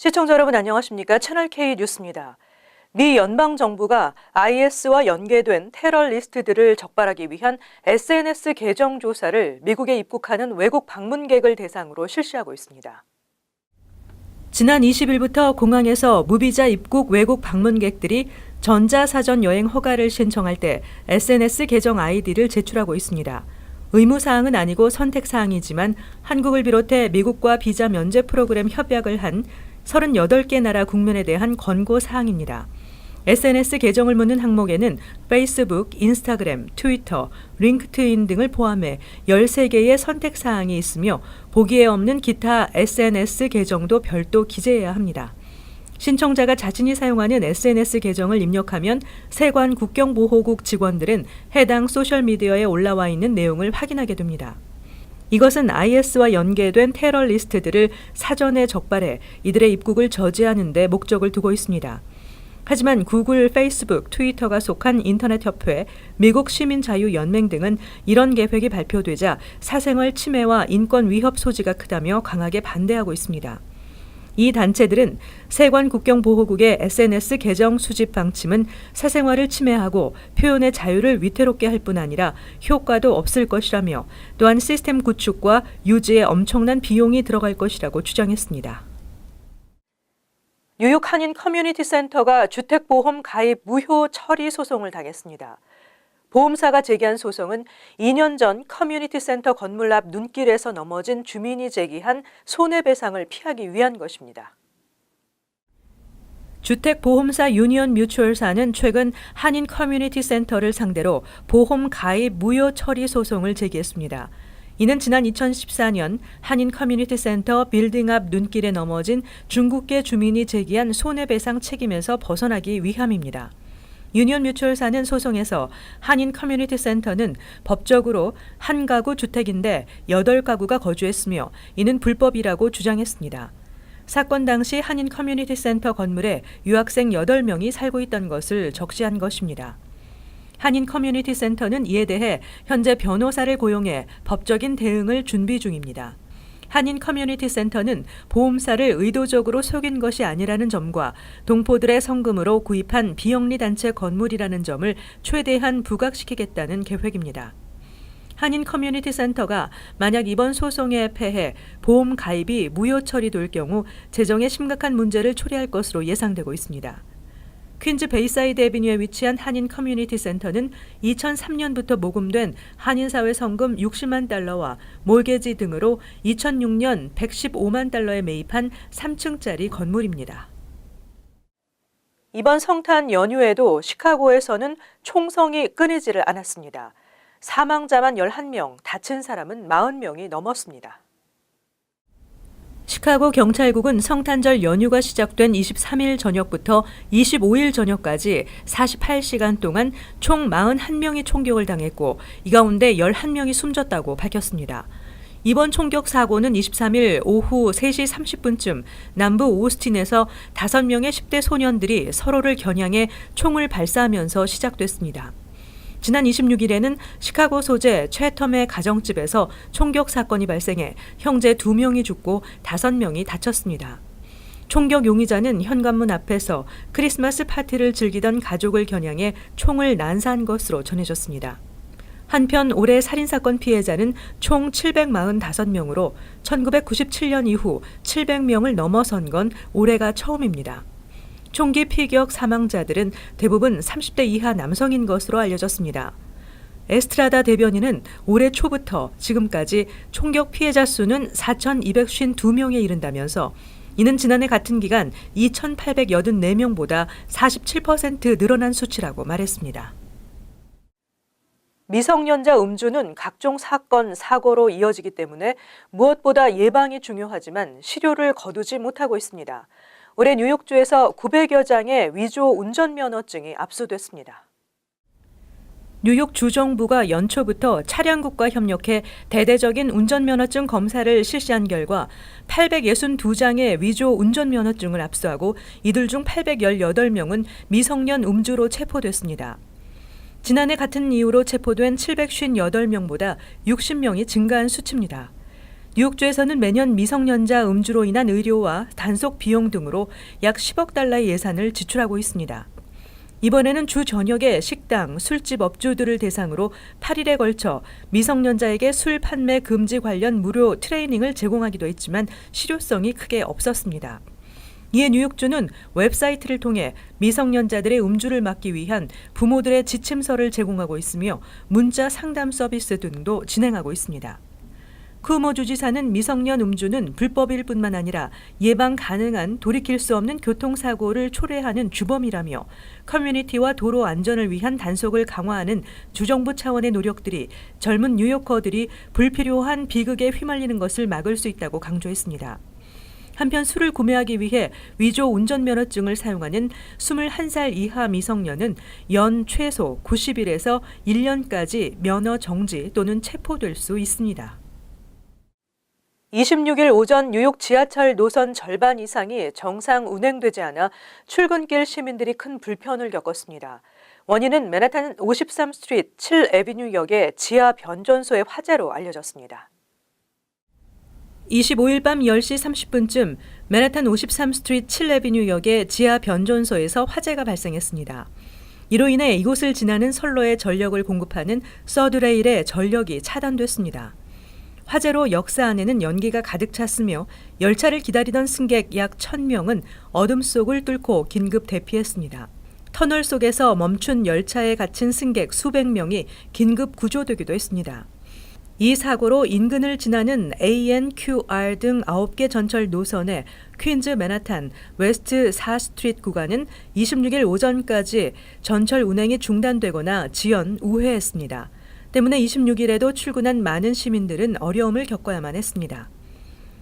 시청자 여러분 안녕하십니까? 채널 K 뉴스입니다. 미 연방정부가 IS와 연계된 테러리스트들을 적발하기 위한 SNS 계정 조사를 미국에 입국하는 외국 방문객을 대상으로 실시하고 있습니다. 지난 20일부터 공항에서 무비자 입국 외국 방문객들이 전자사전 여행 허가를 신청할 때 SNS 계정 아이디를 제출하고 있습니다. 의무사항은 아니고 선택사항이지만 한국을 비롯해 미국과 비자 면제 프로그램 협약을 한 38개 나라 국민에 대한 권고사항입니다. SNS 계정을 묻는 항목에는 페이스북, 인스타그램, 트위터, 링크드인 등을 포함해 13개의 선택사항이 있으며 보기에 없는 기타 SNS 계정도 별도 기재해야 합니다. 신청자가 자신이 사용하는 SNS 계정을 입력하면 세관 국경보호국 직원들은 해당 소셜미디어에 올라와 있는 내용을 확인하게 됩니다. 이것은 IS와 연계된 테러리스트들을 사전에 적발해 이들의 입국을 저지하는 데 목적을 두고 있습니다. 하지만 구글, 페이스북, 트위터가 속한 인터넷협회, 미국 시민자유연맹 등은 이런 계획이 발표되자 사생활 침해와 인권 위협 소지가 크다며 강하게 반대하고 있습니다. 이 단체들은 세관 국경보호국의 SNS 계정 수집 방침은 사생활을 침해하고 표현의 자유를 위태롭게 할 뿐 아니라 효과도 없을 것이라며 또한 시스템 구축과 유지에 엄청난 비용이 들어갈 것이라고 주장했습니다. 뉴욕 한인 커뮤니티 센터가 주택보험 가입 무효 처리 소송을 당했습니다. 보험사가 제기한 소송은 2년 전 커뮤니티 센터 건물 앞 눈길에서 넘어진 주민이 제기한 손해배상을 피하기 위한 것입니다. 주택보험사 유니언 뮤추얼사는 최근 한인 커뮤니티 센터를 상대로 보험 가입 무효 처리 소송을 제기했습니다. 이는 지난 2014년 한인 커뮤니티 센터 빌딩 앞 눈길에 넘어진 중국계 주민이 제기한 손해배상 책임에서 벗어나기 위함입니다. 유니언 뮤추얼사는 소송에서 한인 커뮤니티 센터는 법적으로 한 가구 주택인데 8가구가 거주했으며 이는 불법이라고 주장했습니다. 사건 당시 한인 커뮤니티 센터 건물에 유학생 8명이 살고 있던 것을 적시한 것입니다. 한인 커뮤니티 센터는 이에 대해 현재 변호사를 고용해 법적인 대응을 준비 중입니다. 한인 커뮤니티 센터는 보험사를 의도적으로 속인 것이 아니라는 점과 동포들의 성금으로 구입한 비영리 단체 건물이라는 점을 최대한 부각시키겠다는 계획입니다. 한인 커뮤니티 센터가 만약 이번 소송에 패해 보험 가입이 무효 처리될 경우 재정에 심각한 문제를 초래할 것으로 예상되고 있습니다. 퀸즈 베이사이드 애비뉴에 위치한 한인 커뮤니티 센터는 2003년부터 모금된 한인사회 성금 60만 달러와 몰게지 등으로 2006년 115만 달러에 매입한 3층짜리 건물입니다. 이번 성탄 연휴에도 시카고에서는 총성이 끊이지를 않았습니다. 사망자만 11명, 다친 사람은 40명이 넘었습니다. 시카고 경찰국은 성탄절 연휴가 시작된 23일 저녁부터 25일 저녁까지 48시간 동안 총 41명이 총격을 당했고 이 가운데 11명이 숨졌다고 밝혔습니다. 이번 총격 사고는 23일 오후 3시 30분쯤 남부 오스틴에서 5명의 10대 소년들이 서로를 겨냥해 총을 발사하면서 시작됐습니다. 지난 26일에는 시카고 소재 채텀의 가정집에서 총격 사건이 발생해 형제 2명이 죽고 5명이 다쳤습니다. 총격 용의자는 현관문 앞에서 크리스마스 파티를 즐기던 가족을 겨냥해 총을 난사한 것으로 전해졌습니다. 한편 올해 살인사건 피해자는 총 745명으로 1997년 이후 700명을 넘어선 건 올해가 처음입니다. 총기 피격 사망자들은 대부분 30대 이하 남성인 것으로 알려졌습니다. 에스트라다 대변인은 올해 초부터 지금까지 총격 피해자 수는 4,252명에 이른다면서 이는 지난해 같은 기간 2,884명보다 47% 늘어난 수치라고 말했습니다. 미성년자 음주는 각종 사건, 사고로 이어지기 때문에 무엇보다 예방이 중요하지만 실효를 거두지 못하고 있습니다. 올해 뉴욕주에서 900여 장의 위조 운전면허증이 압수됐습니다. 뉴욕 주정부가 연초부터 차량국과 협력해 대대적인 운전면허증 검사를 실시한 결과 862장의 위조 운전면허증을 압수하고 이들 중 818명은 미성년 음주로 체포됐습니다. 지난해 같은 이유로 체포된 758명보다 60명이 증가한 수치입니다. 뉴욕주에서는 매년 미성년자 음주로 인한 의료와 단속 비용 등으로 약 10억 달러의 예산을 지출하고 있습니다. 이번에는 주 저녁에 식당, 술집 업주들을 대상으로 8일에 걸쳐 미성년자에게 술 판매 금지 관련 무료 트레이닝을 제공하기도 했지만 실효성이 크게 없었습니다. 이에 뉴욕주는 웹사이트를 통해 미성년자들의 음주를 막기 위한 부모들의 지침서를 제공하고 있으며 문자 상담 서비스 등도 진행하고 있습니다. 쿠오모 주지사는 미성년 음주는 불법일 뿐만 아니라 예방 가능한 돌이킬 수 없는 교통사고를 초래하는 주범이라며 커뮤니티와 도로 안전을 위한 단속을 강화하는 주정부 차원의 노력들이 젊은 뉴요커들이 불필요한 비극에 휘말리는 것을 막을 수 있다고 강조했습니다. 한편 술을 구매하기 위해 위조 운전면허증을 사용하는 21살 이하 미성년은 연 최소 90일에서 1년까지 면허 정지 또는 체포될 수 있습니다. 26일 오전 뉴욕 지하철 노선 절반 이상이 정상 운행되지 않아 출근길 시민들이 큰 불편을 겪었습니다. 원인은 맨하탄 53스트리트 7애비뉴역의 지하 변전소의 화재로 알려졌습니다. 25일 밤 10시 30분쯤 맨하탄 53스트리트 7애비뉴역의 지하 변전소에서 화재가 발생했습니다. 이로 인해 이곳을 지나는 선로에 전력을 공급하는 서드레일의 전력이 차단됐습니다. 화재로 역사 안에는 연기가 가득 찼으며 열차를 기다리던 승객 약 1,000명은 어둠 속을 뚫고 긴급 대피했습니다. 터널 속에서 멈춘 열차에 갇힌 승객 수백 명이 긴급 구조되기도 했습니다. 이 사고로 인근을 지나는 ANQR 등 9개 전철 노선의 퀸즈 맨하탄 웨스트 4스트리트 구간은 26일 오전까지 전철 운행이 중단되거나 지연, 우회했습니다. 때문에 26일에도 출근한 많은 시민들은 어려움을 겪어야만 했습니다.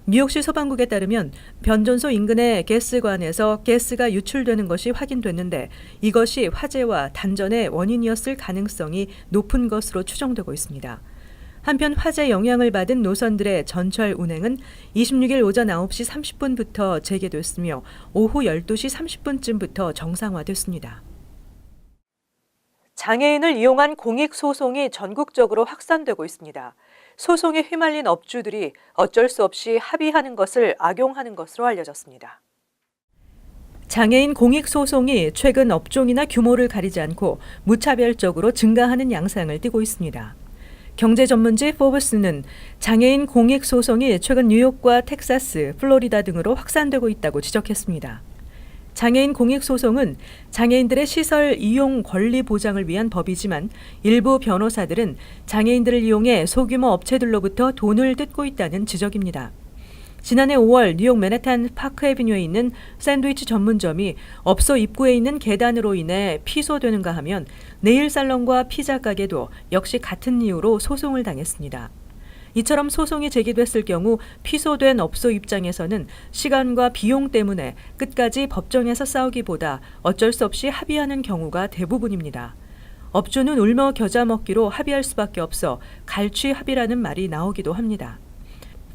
뉴욕시 소방국에 따르면 변전소 인근의 가스관에서 가스가 유출되는 것이 확인됐는데 이것이 화재와 단전의 원인이었을 가능성이 높은 것으로 추정되고 있습니다. 한편 화재 영향을 받은 노선들의 전철 운행은 26일 오전 9시 30분부터 재개됐으며 오후 12시 30분쯤부터 정상화됐습니다. 장애인을 이용한 공익소송이 전국적으로 확산되고 있습니다. 소송에 휘말린 업주들이 어쩔 수 없이 합의하는 것을 악용하는 것으로 알려졌습니다. 장애인 공익소송이 최근 업종이나 규모를 가리지 않고 무차별적으로 증가하는 양상을 띠고 있습니다. 경제 전문지 포브스는 장애인 공익소송이 최근 뉴욕과 텍사스, 플로리다 등으로 확산되고 있다고 지적했습니다. 장애인 공익소송은 장애인들의 시설 이용 권리 보장을 위한 법이지만 일부 변호사들은 장애인들을 이용해 소규모 업체들로부터 돈을 뜯고 있다는 지적입니다. 지난해 5월 뉴욕 맨하탄 파크 애비뉴에 있는 샌드위치 전문점이 업소 입구에 있는 계단으로 인해 피소되는가 하면 네일 살론과 피자 가게도 역시 같은 이유로 소송을 당했습니다. 이처럼 소송이 제기됐을 경우 피소된 업소 입장에서는 시간과 비용 때문에 끝까지 법정에서 싸우기보다 어쩔 수 없이 합의하는 경우가 대부분입니다. 업주는 울며 겨자 먹기로 합의할 수밖에 없어 갈취 합의라는 말이 나오기도 합니다.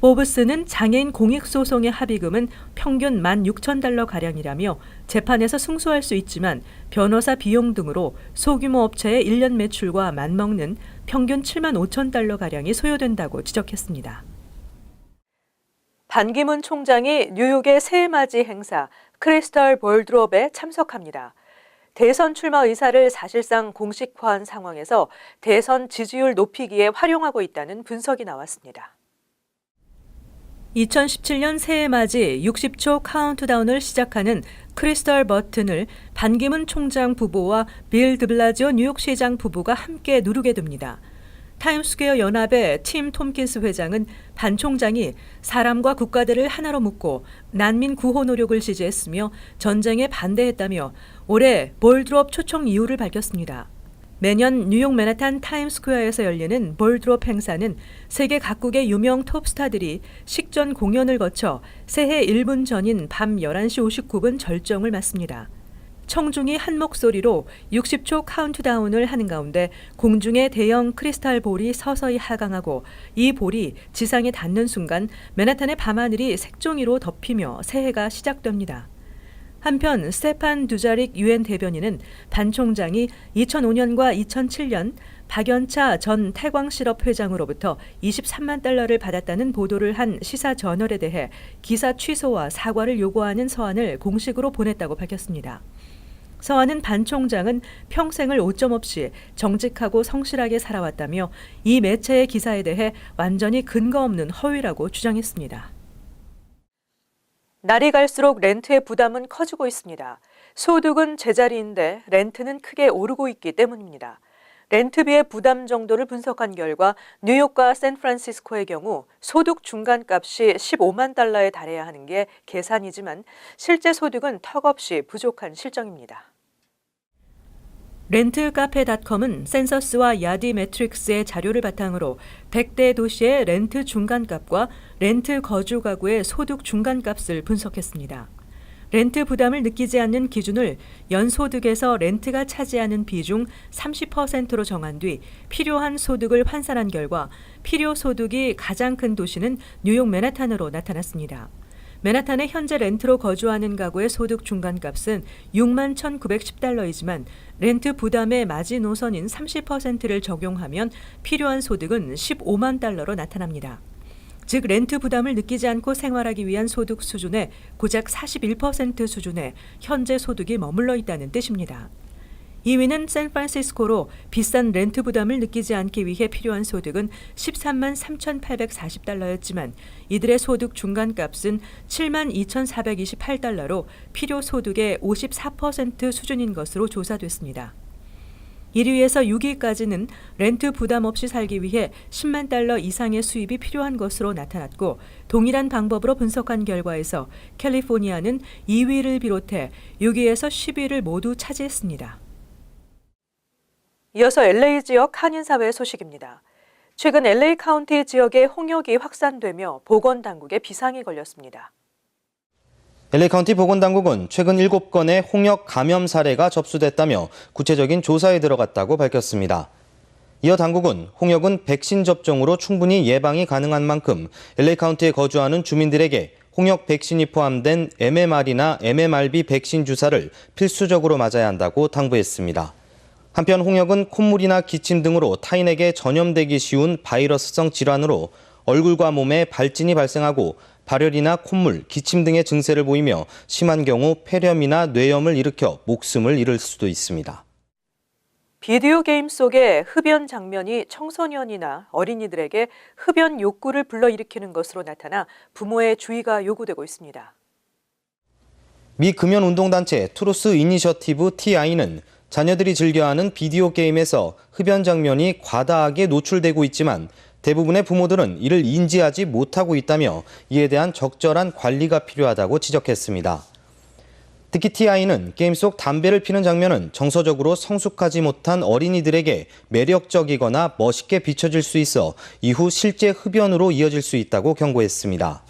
포브스는 장애인 공익소송의 합의금은 평균 16,000달러가량이라며 재판에서 승소할 수 있지만 변호사 비용 등으로 소규모 업체의 1년 매출과 맞먹는 평균 75,000달러가량이 소요된다고 지적했습니다. 반기문 총장이 뉴욕의 새해맞이 행사 크리스털 볼드롭에 참석합니다. 대선 출마 의사를 사실상 공식화한 상황에서 대선 지지율 높이기에 활용하고 있다는 분석이 나왔습니다. 2017년 새해맞이 60초 카운트다운을 시작하는 크리스털 버튼을 반기문 총장 부부와 빌 드블라지오 뉴욕시장 부부가 함께 누르게 됩니다. 타임스퀘어 연합의 팀 톰킨스 회장은 반 총장이 사람과 국가들을 하나로 묶고 난민 구호 노력을 지지했으며 전쟁에 반대했다며 올해 볼드롭 초청 이유를 밝혔습니다. 매년 뉴욕 맨하탄 타임스퀘어에서 열리는 볼드롭 행사는 세계 각국의 유명 톱스타들이 식전 공연을 거쳐 새해 1분 전인 밤 11시 59분 절정을 맞습니다. 청중이 한 목소리로 60초 카운트다운을 하는 가운데 공중에 대형 크리스탈 볼이 서서히 하강하고 이 볼이 지상에 닿는 순간 맨하탄의 밤하늘이 색종이로 덮이며 새해가 시작됩니다. 한편 스테판 두자릭 유엔 대변인은 반 총장이 2005년과 2007년 박연차 전 태광실업 회장으로부터 23만 달러를 받았다는 보도를 한 시사 저널에 대해 기사 취소와 사과를 요구하는 서한을 공식으로 보냈다고 밝혔습니다. 서한은 반 총장은 평생을 오점 없이 정직하고 성실하게 살아왔다며 이 매체의 기사에 대해 완전히 근거 없는 허위라고 주장했습니다. 날이 갈수록 렌트의 부담은 커지고 있습니다. 소득은 제자리인데 렌트는 크게 오르고 있기 때문입니다. 렌트비의 부담 정도를 분석한 결과 뉴욕과 샌프란시스코의 경우 소득 중간값이 15만 달러에 달해야 하는 게 계산이지만 실제 소득은 턱없이 부족한 실정입니다. 렌트카페닷컴은 센서스와 야디 매트릭스의 자료를 바탕으로 100대 도시의 렌트 중간값과 렌트 거주 가구의 소득 중간값을 분석했습니다. 렌트 부담을 느끼지 않는 기준을 연소득에서 렌트가 차지하는 비중 30%로 정한 뒤 필요한 소득을 환산한 결과 필요 소득이 가장 큰 도시는 뉴욕 맨하탄으로 나타났습니다. 맨하탄의 현재 렌트로 거주하는 가구의 소득 중간값은 6만 1,910달러이지만 렌트 부담의 마지노선인 30%를 적용하면 필요한 소득은 15만 달러로 나타납니다. 즉 렌트 부담을 느끼지 않고 생활하기 위한 소득 수준의 고작 41% 수준에 현재 소득이 머물러 있다는 뜻입니다. 2위는 샌프란시스코로 비싼 렌트 부담을 느끼지 않기 위해 필요한 소득은 13만 3,840달러였지만 이들의 소득 중간값은 7만 2,428달러로 필요 소득의 54% 수준인 것으로 조사됐습니다. 1위에서 6위까지는 렌트 부담 없이 살기 위해 10만 달러 이상의 수입이 필요한 것으로 나타났고 동일한 방법으로 분석한 결과에서 캘리포니아는 2위를 비롯해 6위에서 10위를 모두 차지했습니다. 이어서 LA 지역 한인사회 소식입니다. 최근 LA 카운티 지역에 홍역이 확산되며 보건당국에 비상이 걸렸습니다. LA 카운티 보건당국은 최근 7건의 홍역 감염 사례가 접수됐다며 구체적인 조사에 들어갔다고 밝혔습니다. 이어 당국은 홍역은 백신 접종으로 충분히 예방이 가능한 만큼 LA 카운티에 거주하는 주민들에게 홍역 백신이 포함된 MMR이나 MMRB 백신 주사를 필수적으로 맞아야 한다고 당부했습니다. 한편 홍역은 콧물이나 기침 등으로 타인에게 전염되기 쉬운 바이러스성 질환으로 얼굴과 몸에 발진이 발생하고 발열이나 콧물, 기침 등의 증세를 보이며 심한 경우 폐렴이나 뇌염을 일으켜 목숨을 잃을 수도 있습니다. 비디오 게임 속의 흡연 장면이 청소년이나 어린이들에게 흡연 욕구를 불러일으키는 것으로 나타나 부모의 주의가 요구되고 있습니다. 미 금연운동단체 트루스 이니셔티브 TI는 자녀들이 즐겨하는 비디오 게임에서 흡연 장면이 과다하게 노출되고 있지만 대부분의 부모들은 이를 인지하지 못하고 있다며 이에 대한 적절한 관리가 필요하다고 지적했습니다. 특히 TI는 게임 속 담배를 피는 장면은 정서적으로 성숙하지 못한 어린이들에게 매력적이거나 멋있게 비춰질 수 있어 이후 실제 흡연으로 이어질 수 있다고 경고했습니다.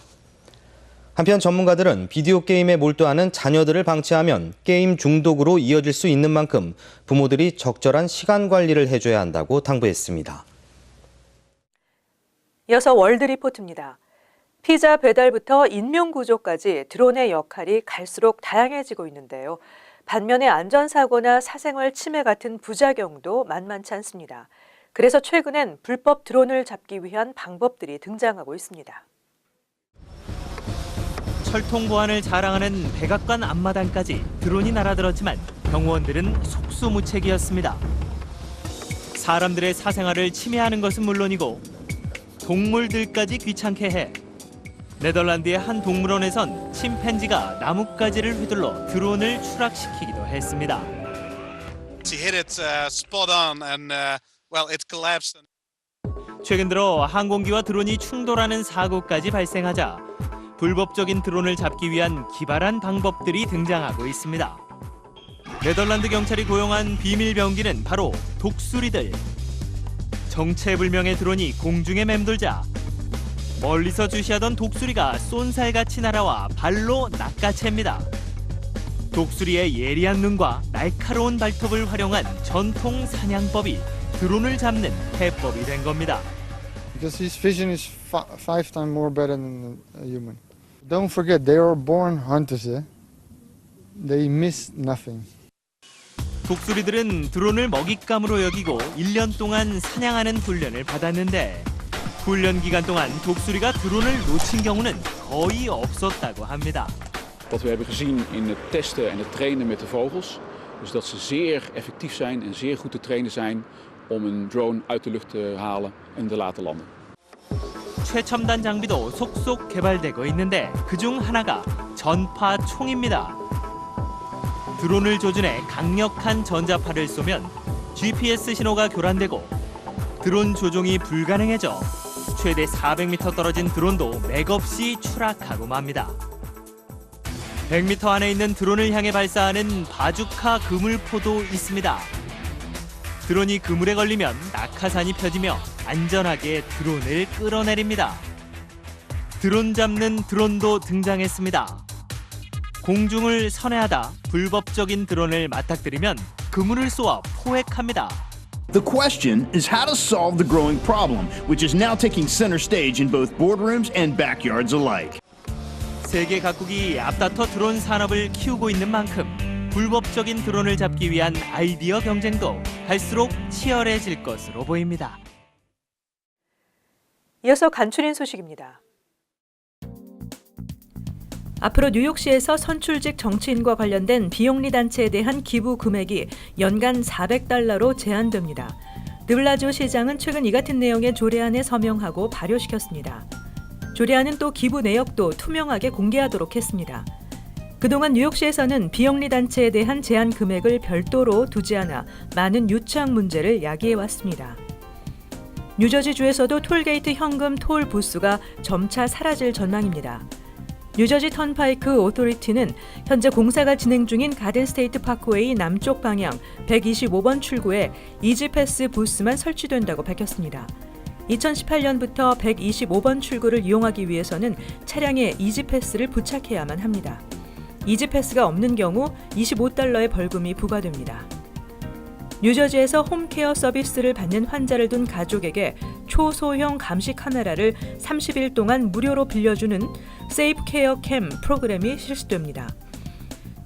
한편 전문가들은 비디오 게임에 몰두하는 자녀들을 방치하면 게임 중독으로 이어질 수 있는 만큼 부모들이 적절한 시간 관리를 해줘야 한다고 당부했습니다. 이어서 월드리포트입니다. 피자 배달부터 인명구조까지 드론의 역할이 갈수록 다양해지고 있는데요. 반면에 안전사고나 사생활 침해 같은 부작용도 만만치 않습니다. 그래서 최근엔 불법 드론을 잡기 위한 방법들이 등장하고 있습니다. 철통 보안을 자랑하는 백악관 앞마당까지 드론이 날아들었지만 경호원들은 속수무책이었습니다. 사람들의 사생활을 침해하는 것은 물론이고 동물들까지 귀찮게 해 네덜란드의 한 동물원에선 침팬지가 나뭇가지를 휘둘러 드론을 추락시키기도 했습니다. 최근 들어 항공기와 드론이 충돌하는 사고까지 발생하자 불법적인 드론을 잡기 위한 기발한 방법들이 등장하고 있습니다. 네덜란드 경찰이 고용한 비밀 병기는 바로 독수리들. 정체불명의 드론이 공중에 맴돌자 멀리서 주시하던 독수리가 쏜살같이 날아와 발로 낚아챕니다. 독수리의 예리한 눈과 날카로운 발톱을 활용한 전통 사냥법이 드론을 잡는 해법이 된 겁니다. Because his vision is 5 times more better than a human. Don't forget, they are born hunters. they miss nothing. 독수리들은 드론을 먹잇감으로 여기고 1년 동안 사냥하는 훈련을 받았는데 훈련 기간 동안 독수리가 드론을 놓친 경우는 거의 없었다고 합니다. Wat we hebben gezien in het testen en het trainen met de vogels, is dat ze zeer effectief zijn en zeer goed te trainen zijn om een drone uit de lucht te halen en te laten landen. 최첨단 장비도 속속 개발되고 있는데 그중 하나가 전파총입니다. 드론을 조준해 강력한 전자파를 쏘면 GPS 신호가 교란되고 드론 조종이 불가능해져 최대 400m 떨어진 드론도 맥없이 추락하고 맙니다. 100m 안에 있는 드론을 향해 발사하는 바주카 그물포도 있습니다. 드론이 그물에 걸리면 낙하산이 펴지며 안전하게 드론을 끌어내립니다. 드론 잡는 드론도 등장했습니다. 공중을 선회하다 불법적인 드론을 맞닥뜨리면 그물을 쏘아 포획합니다. The question is how to solve the growing problem, which is now taking center stage in both boardrooms and backyards alike. 세계 각국이 앞다퉈 드론 산업을 키우고 있는 만큼 불법적인 드론을 잡기 위한 아이디어 경쟁도 갈수록 치열해질 것으로 보입니다. 이어서 간추린 소식입니다. 앞으로 뉴욕시에서 선출직 정치인과 관련된 비영리 단체에 대한 기부 금액이 연간 $400로 제한됩니다. 드블라지오 시장은 최근 이 같은 내용의 조례안에 서명하고 발효시켰습니다. 조례안은 또 기부 내역도 투명하게 공개하도록 했습니다. 그동안 뉴욕시에서는 비영리 단체에 대한 제한 금액을 별도로 두지 않아 많은 유착 문제를 야기해왔습니다. 뉴저지주에서도 톨게이트 현금 톨 부수가 점차 사라질 전망입니다. 뉴저지 턴파이크 오토리티는 현재 공사가 진행 중인 가든스테이트 파크웨이 남쪽 방향 125번 출구에 이지패스 부스만 설치된다고 밝혔습니다. 2018년부터 125번 출구를 이용하기 위해서는 차량에 이지패스를 부착해야만 합니다. 이지패스가 없는 경우 $25의 벌금이 부과됩니다. 뉴저지에서 홈케어 서비스를 받는 환자를 둔 가족에게 초소형 감시 카메라를 30일 동안 무료로 빌려주는 세이프 케어 캠 프로그램이 실시됩니다.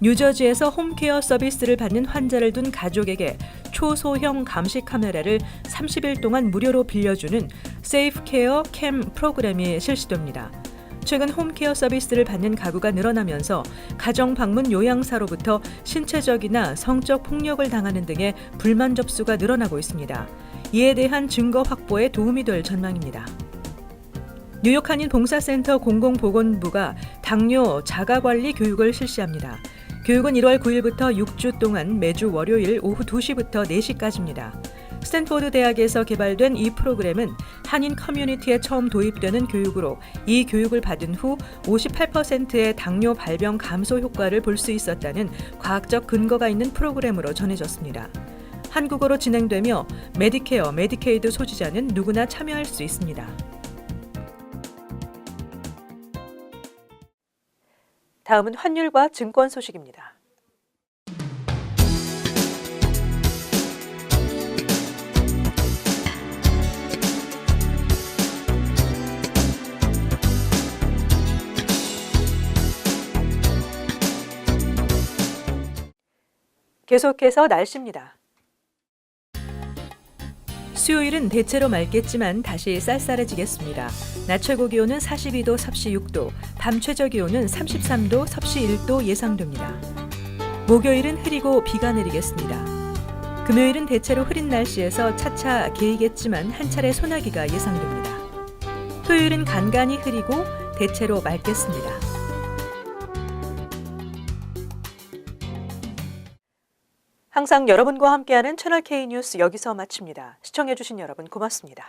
뉴저지에서 홈케어 서비스를 받는 환자를 둔 가족에게 초소형 감시 카메라를 30일 동안 무료로 빌려주는 세이프 케어 캠 프로그램이 실시됩니다. 최근 홈케어 서비스를 받는 가구가 늘어나면서 가정 방문 요양사로부터 신체적이나 성적 폭력을 당하는 등의 불만 접수가 늘어나고 있습니다. 이에 대한 증거 확보에 도움이 될 전망입니다. 뉴욕 한인 봉사센터 공공보건부가 당뇨 자가관리 교육을 실시합니다. 교육은 1월 9일부터 6주 동안 매주 월요일 오후 2시부터 4시까지입니다. 스탠포드 대학에서 개발된 이 프로그램은 한인 커뮤니티에 처음 도입되는 교육으로 이 교육을 받은 후 58%의 당뇨 발병 감소 효과를 볼 수 있었다는 과학적 근거가 있는 프로그램으로 전해졌습니다. 한국어로 진행되며 메디케어, 메디케이드 소지자는 누구나 참여할 수 있습니다. 다음은 환율과 증권 소식입니다. 계속해서 날씨입니다. 수요일은 대체로 맑겠지만 다시 쌀쌀해지겠습니다. 낮 최고 기온은 42도 섭씨 6도, 밤 최저 기온은 33도 섭씨 1도 예상됩니다. 목요일은 흐리고 비가 내리겠습니다. 금요일은 대체로 흐린 날씨에서 차차 개이겠지만 한 차례 소나기가 예상됩니다. 토요일은 간간히 흐리고 대체로 맑겠습니다. 항상 여러분과 함께하는 채널K 뉴스 여기서 마칩니다. 시청해주신 여러분 고맙습니다.